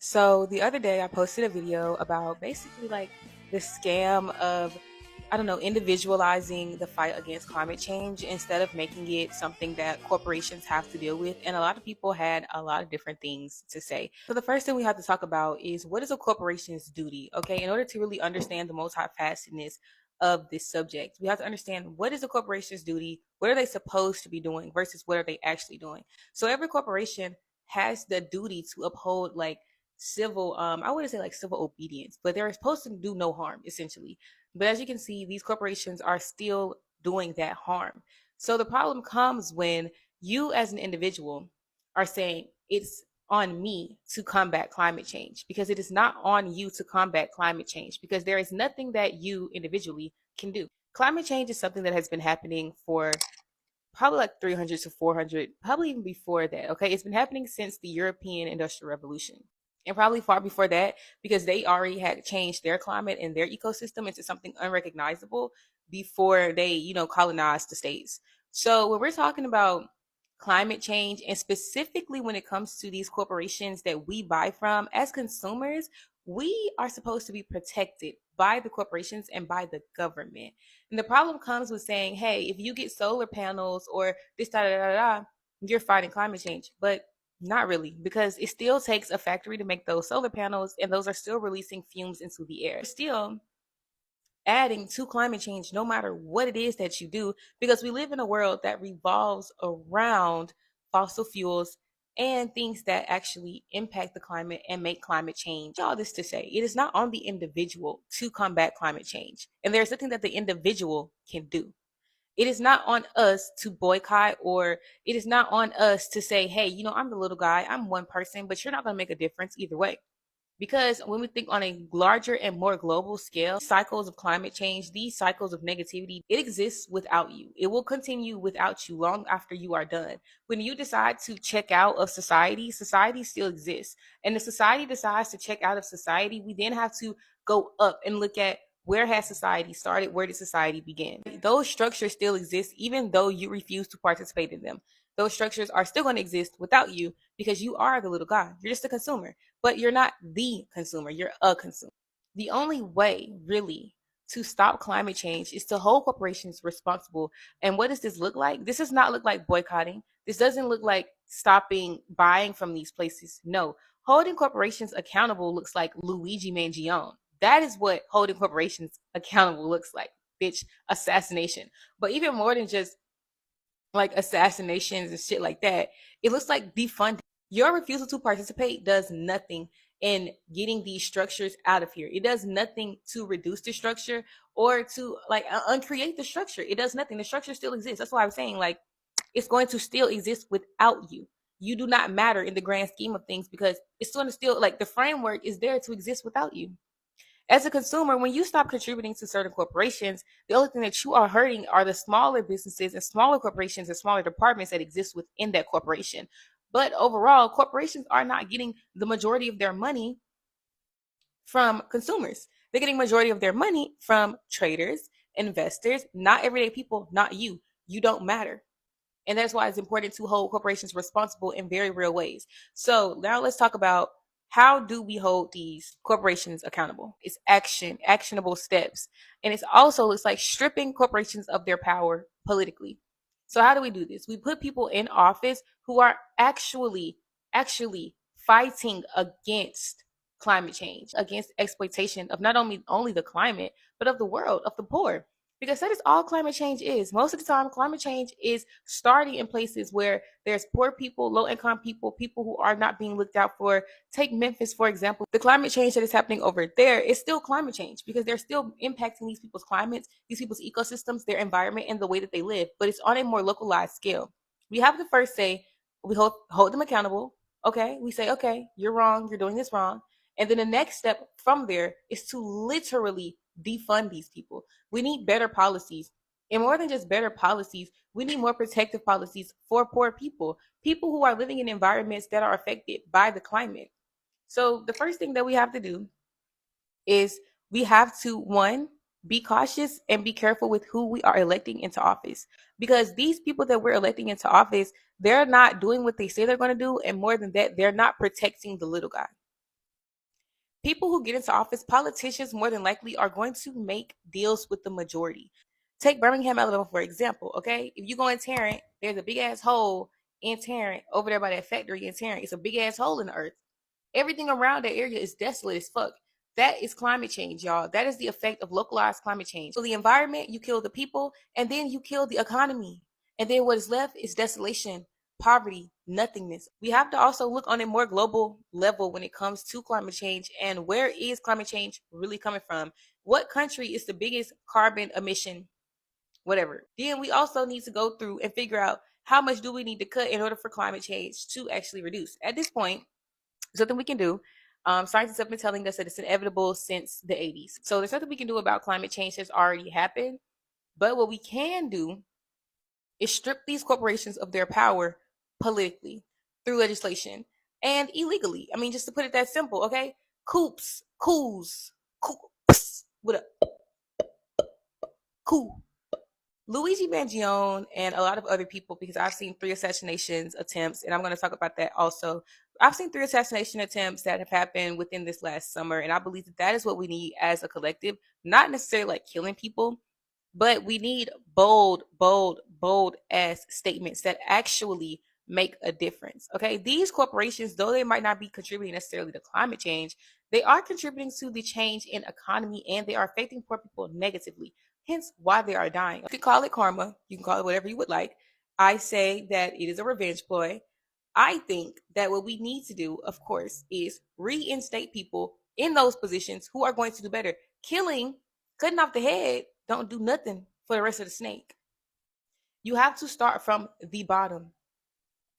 So the other day I posted a video about basically like the scam of, I don't know, individualizing the fight against climate change instead of making it something that corporations have to deal with. And a lot of people had a lot of different things to say. So the first thing we have to talk about is, what is a corporation's duty? Okay, in order to really understand the multifacetedness of this subject, we have to understand, what is a corporation's duty? What are they supposed to be doing versus what are they actually doing? So every corporation has the duty to uphold like civil, I wouldn't say like civil obedience, but they're supposed to do no harm essentially. But as you can see, these corporations are still doing that harm. So the problem comes when you as an individual are saying it's on me to combat climate change, because it is not on you to combat climate change, because there is nothing that you individually can do. Climate change is something that has been happening for probably like 300 to 400, probably even before that. Okay, it's been happening since the European Industrial Revolution, and probably far before that, because they already had changed their climate and their ecosystem into something unrecognizable before they, colonized the states. So when we're talking about climate change, and specifically when it comes to these corporations that we buy from as consumers, we are supposed to be protected by the corporations and by the government. And the problem comes with saying, hey, if you get solar panels or this, da, da, da, da, you're fighting climate change. But not really, because it still takes a factory to make those solar panels, and those are still releasing fumes into the air. Still adding to climate change no matter what it is that you do, because we live in a world that revolves around fossil fuels and things that actually impact the climate and make climate change. All this to say, it is not on the individual to combat climate change, and there's nothing that the individual can do. It is not on us to boycott, or it is not on us to say, hey, I'm the little guy, I'm one person, but you're not going to make a difference either way. Because when we think on a larger and more global scale, cycles of climate change, these cycles of negativity, it exists without you. It will continue without you long after you are done. When you decide to check out of society, society still exists. And if society decides to check out of society, we then have to go up and look at, where has society started? Where did society begin? Those structures still exist, even though you refuse to participate in them. Those structures are still going to exist without you, because you are the little guy. You're just a consumer, but you're not the consumer. You're a consumer. The only way, really, to stop climate change is to hold corporations responsible. And what does this look like? This does not look like boycotting. This doesn't look like stopping buying from these places. No, holding corporations accountable looks like Luigi Mangione. That is what holding corporations accountable looks like. Bitch, assassination. But even more than just like assassinations and shit like that, it looks like defunding. Your refusal to participate does nothing in getting these structures out of here. It does nothing to reduce the structure or to like uncreate the structure. It does nothing. The structure still exists. That's why I'm saying, like, it's going to still exist without you. You do not matter in the grand scheme of things, because it's going to still, like, the framework is there to exist without you. As a consumer, when you stop contributing to certain corporations, the only thing that you are hurting are the smaller businesses and smaller corporations and smaller departments that exist within that corporation. But overall, corporations are not getting the majority of their money from consumers. They're getting majority of their money from traders, investors, not everyday people, not you. You don't matter. And that's why it's important to hold corporations responsible in very real ways. So now let's talk about, how do we hold these corporations accountable? It's actionable steps. And it also looks like stripping corporations of their power politically. So how do we do this? We put people in office who are actually fighting against climate change, against exploitation of not only the climate, but of the world, of the poor, because that is all climate change is. Most of the time, climate change is starting in places where there's poor people, low income people, people who are not being looked out for. Take Memphis, for example. The climate change that is happening over there is still climate change, because they're still impacting these people's climates, these people's ecosystems, their environment, and the way that they live. But it's on a more localized scale. We have to first say, we hold them accountable. Okay. We say, okay, you're wrong. You're doing this wrong. And then the next step from there is to literally defund these people. We need better policies. And more than just better policies, we need more protective policies for poor people, people who are living in environments that are affected by the climate. So the first thing that we have to do is, we have to, one, be cautious and be careful with who we are electing into office, because these people that we're electing into office, they're not doing what they say they're going to do. And more than that, they're not protecting the little guy. People who get into office, politicians more than likely are going to make deals with the majority. Take Birmingham, Alabama, for example, okay? If you go in Tarrant, there's a big ass hole in Tarrant over there by that factory in Tarrant. It's a big ass hole in the earth. Everything around that area is desolate as fuck. That is climate change, y'all. That is the effect of localized climate change. So the environment, you kill the people, and then you kill the economy. And then what is left is desolation, poverty, nothingness. We have to also look on a more global level when it comes to climate change and where is climate change really coming from? What country is the biggest carbon emission? Whatever. Then we also need to go through and figure out how much do we need to cut in order for climate change to actually reduce. At this point, something we can do. Scientists have been telling us that it's inevitable since the 80s. So there's nothing we can do about climate change that's already happened. But what we can do is strip these corporations of their power politically through legislation and illegally. I mean, just to put it that simple, okay? Coops, what up? Cool. Luigi Mangione and a lot of other people, because I've seen 3 assassination attempts, and I'm going to talk about that also. I've seen 3 assassination attempts that have happened within this last summer, and I believe that that is what we need as a collective, not necessarily like killing people, but we need bold, bold, bold ass statements that actually make a difference. Okay. These corporations, though they might not be contributing necessarily to climate change, they are contributing to the change in economy and they are affecting poor people negatively. Hence why they are dying. You can call it karma. You can call it whatever you would like. I say that it is a revenge ploy. I think that what we need to do, of course, is reinstate people in those positions who are going to do better. Killing, cutting off the head, don't do nothing for the rest of the snake. You have to start from the bottom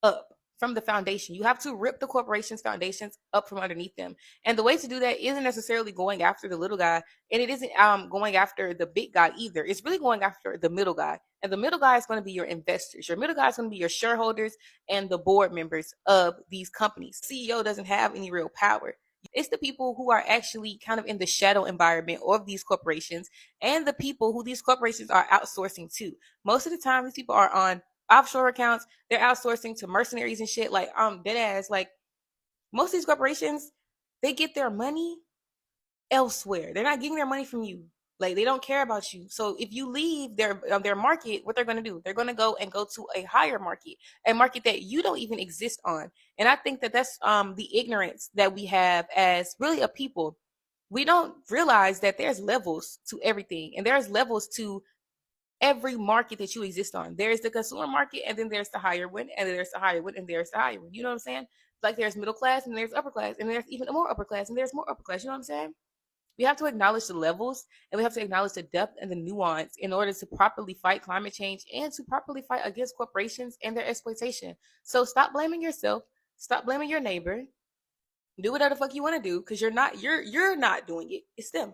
up, from the foundation. You have to rip the corporation's foundations up from underneath them. And the way to do that isn't necessarily going after the little guy, and it isn't going after the big guy either. It's really going after the middle guy. And the middle guy is going to be your investors. Your middle guy is going to be your shareholders and the board members of these companies. CEO doesn't have any real power. It's the people who are actually kind of in the shadow environment of these corporations and the people who these corporations are outsourcing to. Most of the time, these people are on offshore accounts. They're outsourcing to mercenaries and shit. Like, dead ass. Like, most of these corporations, they get their money elsewhere. They're not getting their money from you. Like, they don't care about you. So if you leave their market, what they're going to do, they're going to go to a higher market, a market that you don't even exist on. And I think that that's the ignorance that we have as really a people. We don't realize that there's levels to everything, and there's levels to every market that you exist on. There's the consumer market, and then there's the higher one, and then there's the higher one, and there's the higher one. You know what I'm saying? Like, there's middle class, and there's upper class, and there's even more upper class, and there's more upper class. You know what I'm saying? We have to acknowledge the levels, and we have to acknowledge the depth and the nuance in order to properly fight climate change and to properly fight against corporations and their exploitation. So stop blaming yourself. Stop blaming your neighbor. Do whatever the fuck you want to do, because you're not doing it. It's them.